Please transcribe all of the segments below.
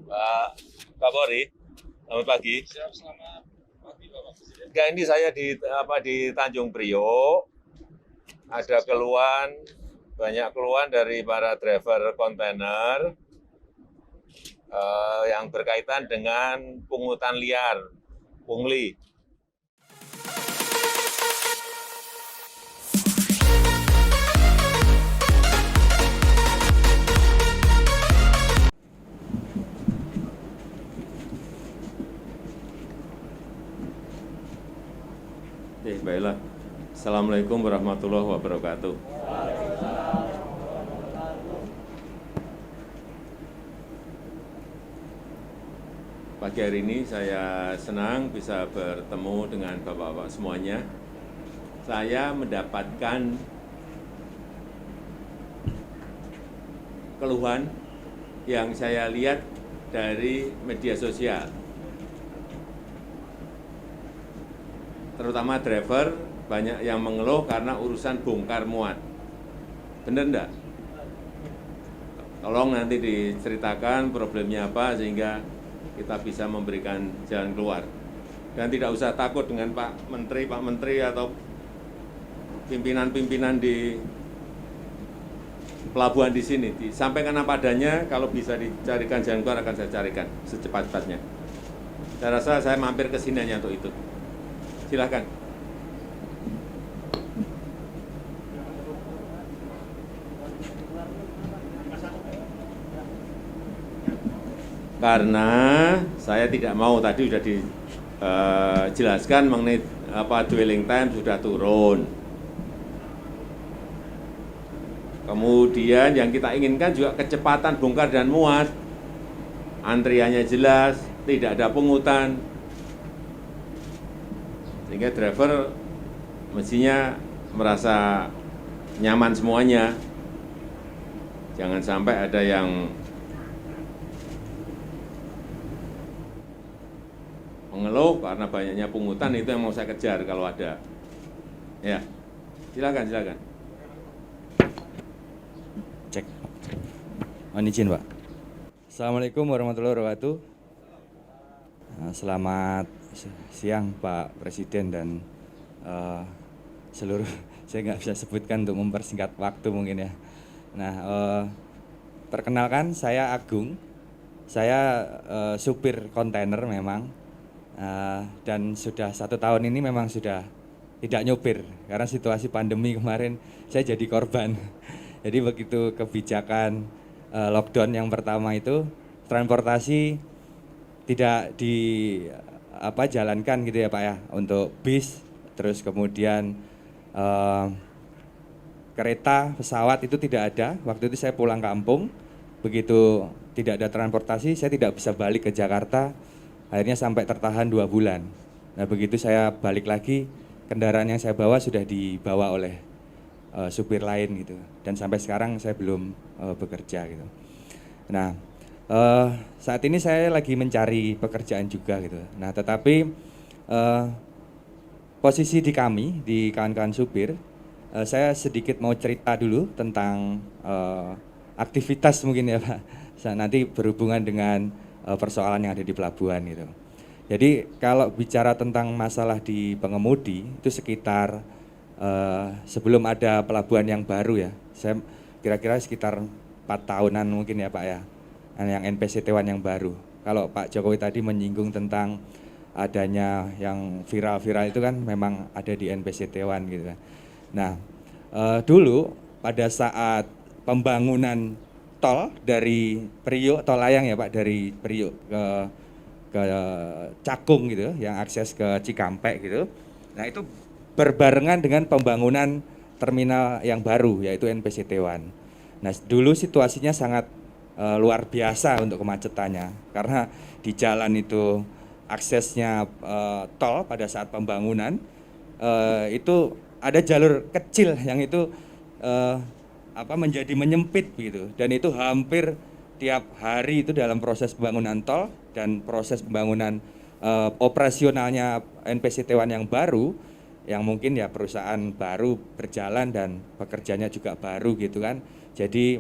Pak Kapolri, selamat pagi. Siap, selamat pagi Bapak Presiden. Enggak, ini saya di Tanjung Priok, ada keluhan, banyak keluhan dari para driver kontainer yang berkaitan dengan pungutan liar, pungli. Baiklah. Assalamualaikum warahmatullahi wabarakatuh. Pagi hari ini saya senang bisa bertemu dengan Bapak-Bapak semuanya. Saya mendapatkan keluhan yang saya lihat dari media sosial. Terutama driver banyak yang mengeluh karena urusan bongkar muat. Benar enggak? Tolong nanti diceritakan problemnya apa sehingga kita bisa memberikan jalan keluar. Dan tidak usah takut dengan Pak Menteri atau pimpinan-pimpinan di pelabuhan di sini. Disampaikan apa adanya, kalau bisa dicarikan jalan keluar akan saya carikan secepat-cepatnya. Saya rasa saya mampir ke sini hanya untuk itu. Silakan. Karena saya tidak mau, tadi sudah dijelaskan mengenai dwelling time sudah turun. Kemudian yang kita inginkan juga kecepatan bongkar dan muat. Antriannya jelas, tidak ada pungutan. Sehingga driver mestinya merasa nyaman semuanya. Jangan sampai ada yang mengeluh karena banyaknya pungutan, itu yang mau saya kejar kalau ada. Ya, silakan. Cek. Mohon izin, Pak. Assalamualaikum warahmatullahi wabarakatuh. Selamat siang Pak Presiden dan seluruh, saya nggak bisa sebutkan untuk mempersingkat waktu mungkin ya. Nah, perkenalkan saya Agung, saya supir kontainer memang, dan sudah 1 tahun ini memang sudah tidak nyopir karena situasi pandemi kemarin saya jadi korban. Jadi begitu kebijakan lockdown yang pertama itu, transportasi tidak jalankan gitu ya Pak ya, untuk bis, terus kemudian kereta, pesawat itu tidak ada. Waktu itu saya pulang kampung, begitu tidak ada transportasi, saya tidak bisa balik ke Jakarta, akhirnya sampai tertahan 2 bulan. Nah begitu saya balik lagi, kendaraan yang saya bawa sudah dibawa oleh supir lain gitu, dan sampai sekarang saya belum bekerja gitu. Nah, saat ini saya lagi mencari pekerjaan juga gitu. Nah, tetapi posisi di kami, di kawan-kawan supir, saya sedikit mau cerita dulu tentang aktivitas mungkin ya Pak. Nanti berhubungan dengan persoalan yang ada di pelabuhan gitu. Jadi kalau bicara tentang masalah di pengemudi, itu sekitar sebelum ada pelabuhan yang baru ya, saya kira-kira sekitar 4 tahunan mungkin ya Pak ya, yang NPCT-1 yang baru. Kalau Pak Jokowi tadi menyinggung tentang adanya yang viral-viral itu kan memang ada di NPCT-1 gitu kan. Nah, dulu pada saat pembangunan tol dari Priok, tol layang ya Pak, dari Priok ke Cakung gitu, yang akses ke Cikampek gitu. Nah itu berbarengan dengan pembangunan terminal yang baru yaitu NPCT-1. Nah dulu situasinya sangat luar biasa untuk kemacetannya karena di jalan itu aksesnya tol pada saat pembangunan itu ada jalur kecil yang itu menjadi menyempit gitu, dan itu hampir tiap hari itu dalam proses pembangunan tol dan proses pembangunan operasionalnya NPCT-1 yang baru, yang mungkin ya perusahaan baru berjalan dan pekerjanya juga baru gitu kan. Jadi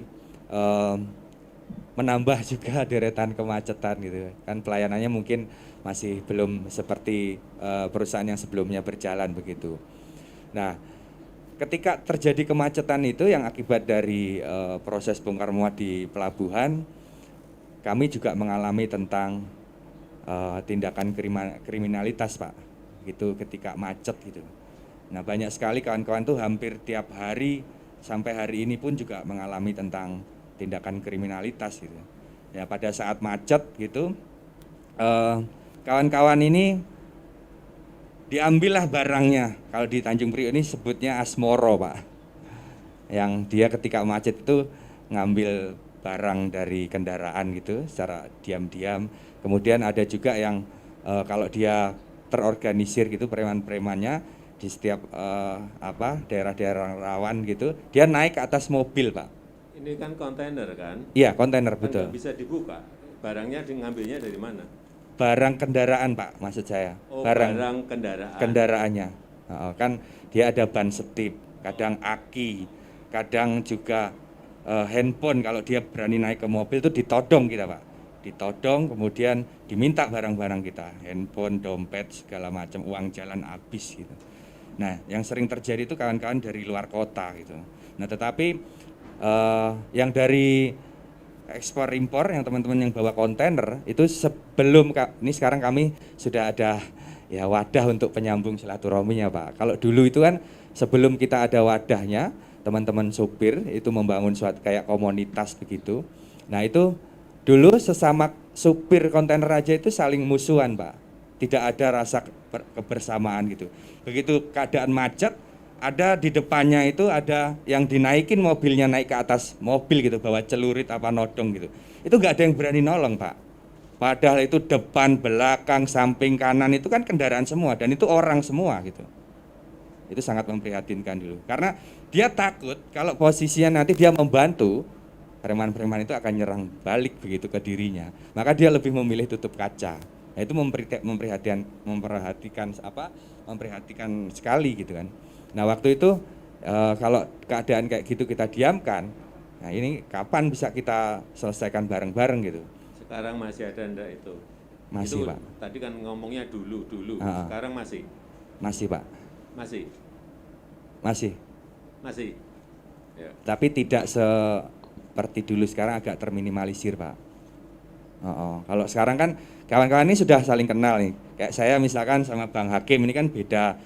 menambah juga deretan kemacetan gitu. Kan pelayanannya mungkin masih belum seperti perusahaan yang sebelumnya berjalan begitu. Nah, ketika terjadi kemacetan itu yang akibat dari proses bongkar muat di pelabuhan, kami juga mengalami tentang tindakan kriminalitas, Pak. Gitu ketika macet gitu. Nah, banyak sekali kawan-kawan tuh hampir tiap hari sampai hari ini pun juga mengalami tentang tindakan kriminalitas gitu. Ya pada saat macet gitu, kawan-kawan ini diambillah barangnya. Kalau di Tanjung Priok ini sebutnya asmoro, Pak. Yang dia ketika macet itu ngambil barang dari kendaraan gitu secara diam-diam. Kemudian ada juga yang kalau dia terorganisir gitu preman-premannya di setiap daerah-daerah rawan gitu, dia naik ke atas mobil, Pak. Ini kan kontainer kan? Iya, kontainer Kan betul. nggak bisa dibuka. Barangnya ngambilnya dari mana? Barang kendaraan, Pak, maksud saya. Oh, barang kendaraan. Kendaraannya. Kan dia ada ban setip, kadang aki, kadang juga handphone. Kalau dia berani naik ke mobil itu ditodong kita, Pak. Ditodong, kemudian diminta barang-barang kita, handphone, dompet, segala macam, uang jalan habis gitu. Nah, yang sering terjadi itu kawan-kawan dari luar kota gitu. Nah, tetapi yang dari ekspor impor yang teman-teman yang bawa kontainer itu sebelum ini sekarang kami sudah ada ya wadah untuk penyambung silaturahminya, Pak. Kalau dulu itu kan sebelum kita ada wadahnya, teman-teman supir itu membangun suatu kayak komunitas begitu. Nah, itu dulu sesama supir kontainer aja itu saling musuhan, Pak. Tidak ada rasa kebersamaan gitu. Begitu keadaan macet, ada di depannya itu ada yang dinaikin mobilnya naik ke atas mobil gitu, bawa celurit apa nodong gitu. Itu nggak ada yang berani nolong, Pak. Padahal itu depan, belakang, samping, kanan itu kan kendaraan semua dan itu orang semua gitu. Itu sangat memprihatinkan dulu. Karena dia takut kalau posisinya nanti dia membantu, preman-preman itu akan nyerang balik begitu ke dirinya. Maka dia lebih memilih tutup kaca. Nah, itu memperhatikan sekali gitu kan. Nah, waktu itu kalau keadaan kayak gitu kita diamkan, nah ini kapan bisa kita selesaikan bareng-bareng gitu. Sekarang masih ada enggak itu? Masih, itu, Pak. Tadi kan ngomongnya dulu. Sekarang masih? Masih, Pak. Masih? Ya. Tapi tidak seperti dulu, sekarang agak terminimalisir, Pak. Kalau sekarang kan kawan-kawan ini sudah saling kenal nih. Kayak saya misalkan sama Bang Hakim ini kan beda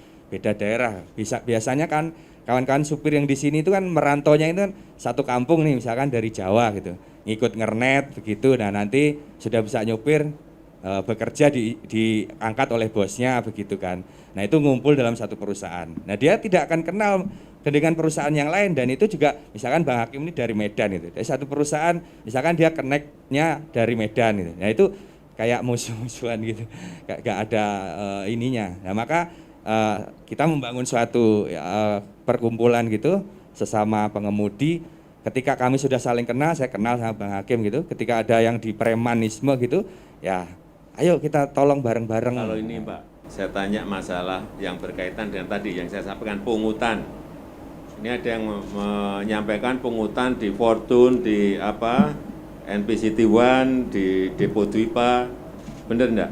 daerah. Biasanya kan kawan-kawan supir yang di sini itu kan merantaunya itu kan satu kampung nih, misalkan dari Jawa gitu, ngikut ngernet begitu. Nah, nanti sudah bisa nyupir, bekerja diangkat oleh bosnya begitu kan. Nah, itu ngumpul dalam satu perusahaan. Nah, dia tidak akan kenal dengan perusahaan yang lain, dan itu juga misalkan Bang Hakim ini dari Medan itu. Dari satu perusahaan misalkan dia connect-nya dari Medan gitu. Nah, itu kayak musuh-musuhan gitu. Gak ada ininya. Nah, maka kita membangun suatu perkumpulan gitu sesama pengemudi. Ketika kami sudah saling kenal, saya kenal sama Bang Hakim gitu. Ketika ada yang di premanisme gitu, ya ayo kita tolong bareng-bareng. Kalau ini, Pak, saya tanya masalah yang berkaitan dengan tadi yang saya sampaikan, pungutan. Ini ada yang menyampaikan pungutan di Fortune, di NPCT One, di Depo Dwipa. Benar enggak?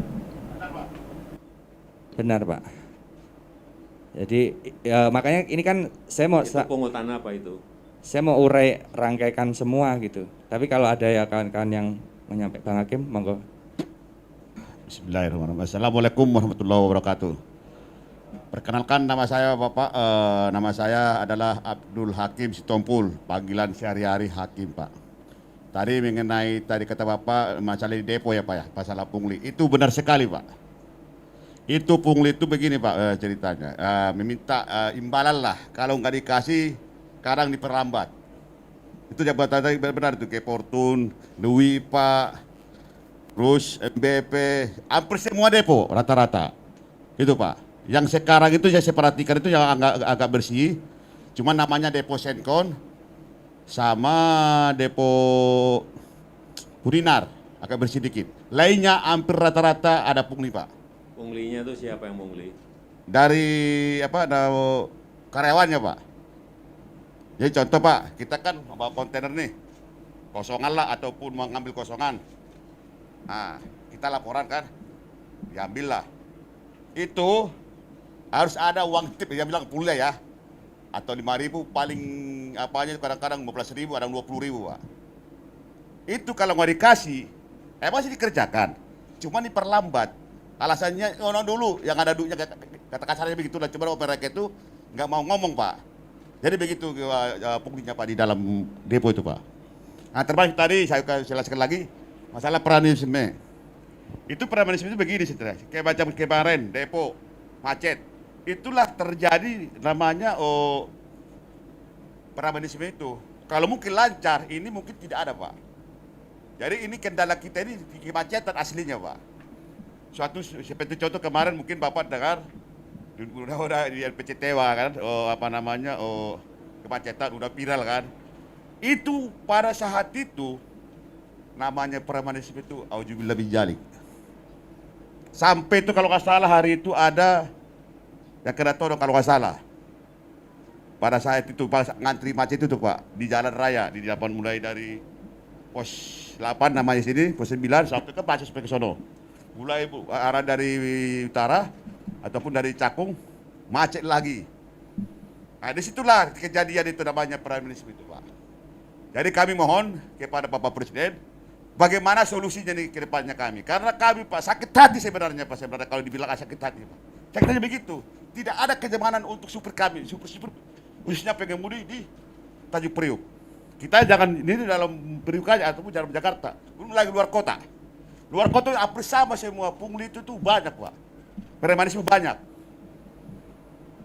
Benar, Pak. Jadi makanya ini kan saya mau itu pungutan apa itu? Saya mau urai rangkaikan semua gitu. Tapi kalau ada ya kawan-kawan yang menyampaikan, Bang Hakim, monggo. Bismillahirrahmanirrahim. Assalamualaikum warahmatullahi wabarakatuh. Perkenalkan, nama saya Bapak, nama saya adalah Abdul Hakim Sitompul, panggilan sehari-hari Hakim, Pak. Tadi mengenai kata Bapak masalah di depo ya, Pak ya, masalah pungli. Itu benar sekali, Pak. Itu pungli itu begini, Pak, ceritanya. Meminta imbalan lah, kalau nggak dikasih kadang diperlambat. Itu jabatan tadi benar itu, kayak Fortune, Dwi, Pak, terus MBP, hampir semua depo rata-rata. Itu, Pak. Yang sekarang itu saya perhatikan itu yang agak bersih, cuma namanya depo Senkon sama depo Purinar agak bersih dikit. Lainnya hampir rata-rata ada pungli, Pak. Punglinya itu siapa yang pungli? Dari karyawannya, Pak. Jadi contoh, Pak, kita kan bawa kontainer nih. kosongan lah ataupun mengambil kosongan. Nah, kita laporan kan, diambil lah. Itu harus ada uang tip, dia bilang kuliah ya, atau 5.000 paling apanya kadang-kadang 15.000, ada 20.000 Pak. Itu kalau nggak dikasih, masih dikerjakan, cuma diperlambat. Alasannya, dulu yang ada duitnya, kata kasarnya begitu lah. Coba mereka itu nggak mau ngomong Pak. Jadi begitu punglinya Pak di dalam depo itu Pak. Nah termasuk tadi saya jelaskan lagi masalah premanisme. Itu premanisme itu begini saudara, kayak macam kemarin depo macet. Itulah terjadi namanya premanisme itu. Kalau mungkin lancar, ini mungkin tidak ada Pak. Jadi ini kendala kita ini di kemacetan aslinya Pak. Suatu seperti contoh kemarin mungkin Bapak dengar udah di LPCT kan, kemacetan udah viral kan. Itu pada saat itu namanya premanisme itu auzubillah bijalik. Sampai itu kalau nggak salah hari itu ada yang kena todong kalau nggak salah. Pada saat itu pas ngantri macet itu tuh Pak di jalan raya di depan mulai dari pos 8 namanya sini, pos 9 sampai ke Pacis sampai ke sono. Mulai arah dari utara ataupun dari Cakung macet lagi. Nah disitulah kejadian itu namanya premanisme itu Pak. Jadi kami mohon kepada Bapak Presiden, bagaimana solusinya nih ke depannya kami. Karena kami Pak sakit hati sebenarnya Pak, sebenarnya kalau dibilang sakit hati Pak. Sakit hati begitu. Tidak ada kenyamanan untuk supir kami, supir khususnya pengemudi di Tanjung Priok. Kita jangan ini dalam Priok aja ataupun dalam Jakarta, belum lagi luar kota. Luar kota hampir sama semua, pungli itu tuh banyak Pak. Premanisme banyak.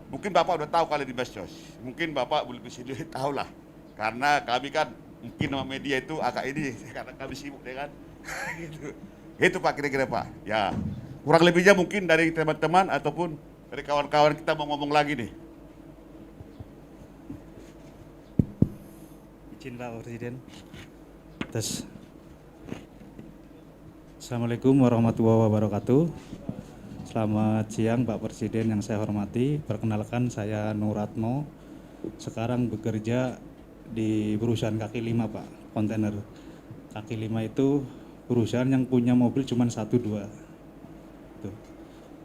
Mungkin Bapak udah tahu kali di medsos. Mungkin Bapak belum bisa tahu lah. Karena kami kan mungkin sama media itu agak ini karena kami sibuk ya kan. Gitu. Itu Pak kira-kira Pak. Ya. Kurang lebihnya mungkin dari teman-teman ataupun dari kawan-kawan kita mau ngomong lagi nih. Izin Pak Presiden. Tes. Assalamualaikum warahmatullahi wabarakatuh. Selamat siang Pak Presiden yang saya hormati. Perkenalkan saya Nuratno. Sekarang bekerja di perusahaan kaki lima Pak, kontainer. Kaki lima itu perusahaan yang punya mobil cuma 1-2. Tuh.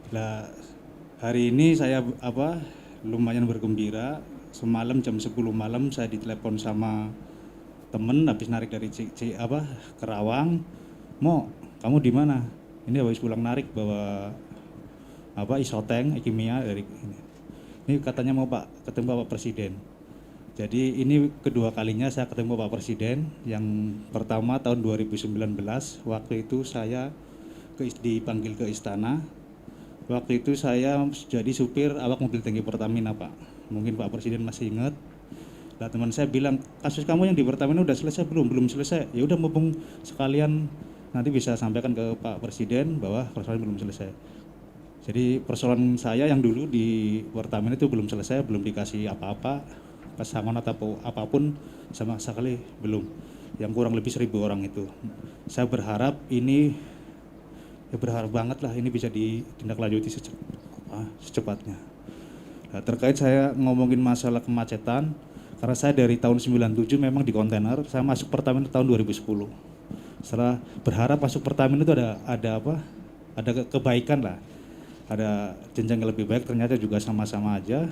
Nah, hari ini saya lumayan bergembira. Semalam jam 10 malam saya ditelepon sama temen habis narik dari Kerawang. Mo, kamu di mana? Ini habis pulang narik bawa isoteng kimia dari ini. Ini katanya mau Pak ketemu Bapak Presiden. Jadi ini kedua kalinya saya ketemu Bapak Presiden. Yang pertama tahun 2019, waktu itu saya dipanggil ke istana. Waktu itu saya jadi supir awak mobil tangki Pertamina Pak. Mungkin Pak Presiden masih ingat. Nah, teman saya bilang, kasus kamu yang di Pertamina udah selesai belum? Belum selesai. Ya udah mumpung sekalian nanti bisa sampaikan ke Pak Presiden bahwa persoalan belum selesai. Jadi persoalan saya yang dulu di Pertamina itu belum selesai, belum dikasih apa-apa, pesangon atau apapun sama sekali belum. Yang kurang lebih 1.000 orang itu. Saya berharap ini, ya berharap banget lah ini bisa ditindaklanjuti secepatnya. Nah, terkait saya ngomongin masalah kemacetan, karena saya dari tahun 97 memang di kontainer, saya masuk Pertamina tahun 2010. Setelah berharap masuk Pertamina itu ada kebaikan lah, ada jenjang yang lebih baik, ternyata juga sama-sama aja,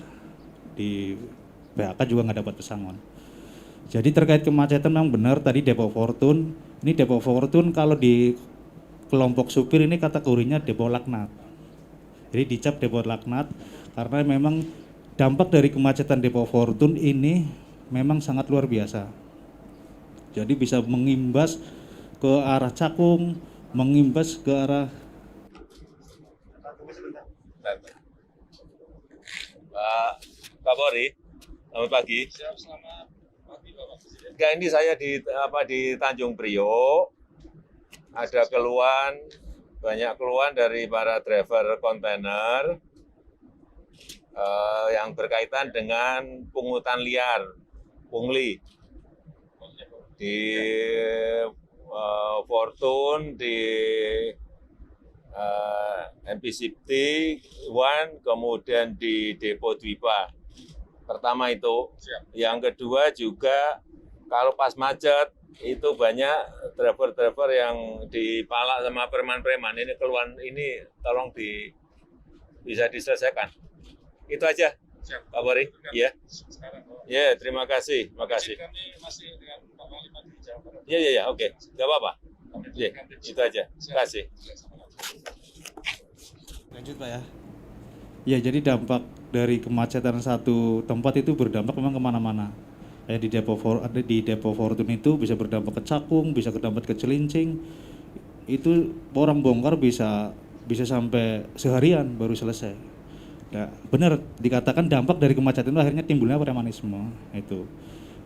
di PHK juga nggak dapat pesangon. Jadi terkait kemacetan memang benar tadi Depo Fortune, ini Depo Fortune kalau di kelompok supir ini kategorinya depo laknat. Jadi dicap depo laknat karena memang dampak dari kemacetan Depo Fortune ini memang sangat luar biasa. Jadi bisa mengimbas ke arah Cakung, mengimbas ke arah Pak Kapolri, selamat pagi. Siap, selamat pagi Bapak Presiden. Enggak, ini saya di Tanjung Priok. Ada banyak keluhan dari para driver kontainer yang berkaitan dengan pungutan liar, pungli di Fortune, di NPCT One, kemudian di Depo Dwipa. Pertama itu. Siap. Yang kedua juga kalau pas macet itu banyak driver-driver yang dipalak sama preman-preman. Ini keluhan ini tolong bisa diselesaikan. Itu aja, Siap. Pak Bori. Iya. Sekarang, Ya, terima kasih. kami masih dengan Pak Wali di Jawa Barat. Iya, oke. Nggak apa-apa. Kami Iya, berikan tips. itu aja. Terima kasih. Lanjut Pak ya. Ya, jadi dampak dari kemacetan satu tempat itu berdampak memang kemana-mana. Kayak di Depo Fortune itu bisa berdampak ke Cakung, bisa berdampak ke Cilincing. Itu orang bongkar bisa sampai seharian baru selesai. Nah, benar dikatakan dampak dari kemacetan itu akhirnya timbulnya premanisme itu.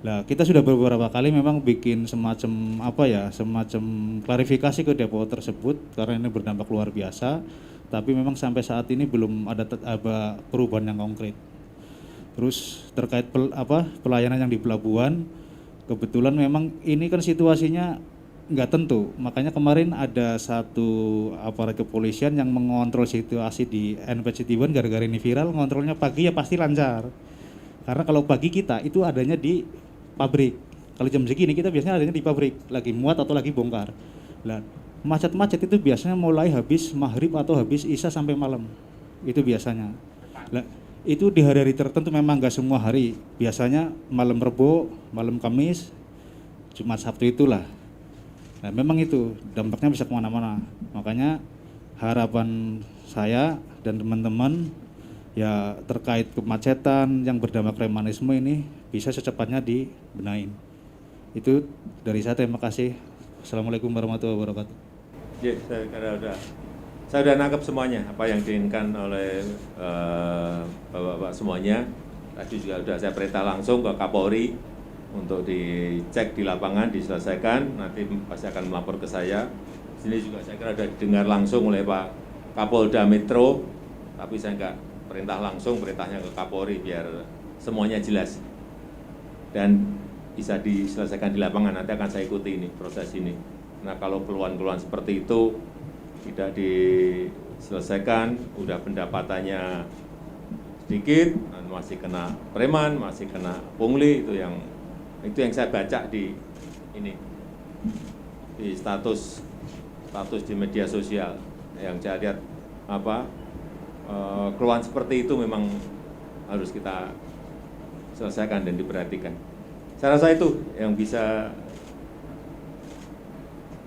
Nah, kita sudah beberapa kali memang bikin semacam klarifikasi ke depo tersebut karena ini berdampak luar biasa. Tapi memang sampai saat ini belum ada perubahan yang konkret. Terus terkait pelayanan yang di pelabuhan, kebetulan memang ini kan situasinya nggak tentu. Makanya kemarin ada satu aparat kepolisian yang mengontrol situasi di NP Citiban gara-gara ini viral, ngontrolnya pagi ya pasti lancar. Karena kalau pagi kita itu adanya di pabrik. Kalau jam segini kita biasanya adanya di pabrik, lagi muat atau lagi bongkar. Nah, macet-macet itu biasanya mulai habis maghrib atau habis isya sampai malam. Itu biasanya. Nah, itu di hari-hari tertentu memang nggak semua hari. Biasanya malam Rebo, malam Kamis, Jumat Sabtu itulah. Nah, memang itu dampaknya bisa kemana-mana. Makanya harapan saya dan teman-teman ya terkait kemacetan yang berdampak premanisme ini bisa secepatnya dibenahin. Itu dari saya, terima kasih. Assalamualaikum warahmatullahi wabarakatuh. Ya, saya sudah nangkep semuanya apa yang diinginkan oleh Bapak-bapak semuanya. Tadi juga sudah saya perintah langsung ke Kapolri untuk dicek di lapangan, diselesaikan, nanti pasti akan melapor ke saya. Sini juga saya kira sudah didengar langsung oleh Pak Kapolda Metro, tapi saya enggak perintah langsung, perintahnya ke Kapolri biar semuanya jelas. Dan bisa diselesaikan di lapangan, nanti akan saya ikuti ini, proses ini. Nah, kalau keluhan-keluhan seperti itu tidak diselesaikan, udah pendapatannya sedikit, masih kena preman, masih kena pungli, itu yang saya baca di ini, di status di media sosial yang saya lihat keluhan seperti itu memang harus kita selesaikan dan diperhatikan. Saya rasa itu yang bisa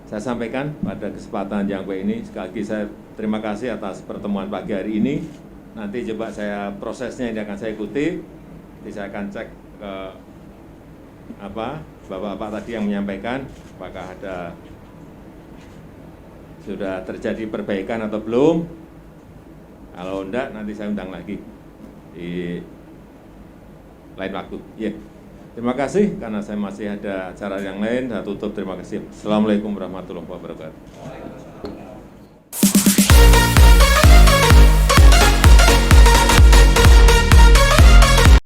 saya sampaikan pada kesempatan yang baik ini. Sekali lagi saya terima kasih atas pertemuan pagi hari ini. Nanti coba saya prosesnya ini akan saya ikuti. Nanti saya akan cek ke bapak-bapak tadi yang menyampaikan apakah sudah terjadi perbaikan atau belum. Kalau enggak nanti saya undang lagi di lain waktu. Yeah. Terima kasih, karena saya masih ada acara yang lain, saya tutup. Terima kasih. Assalamualaikum warahmatullahi wabarakatuh.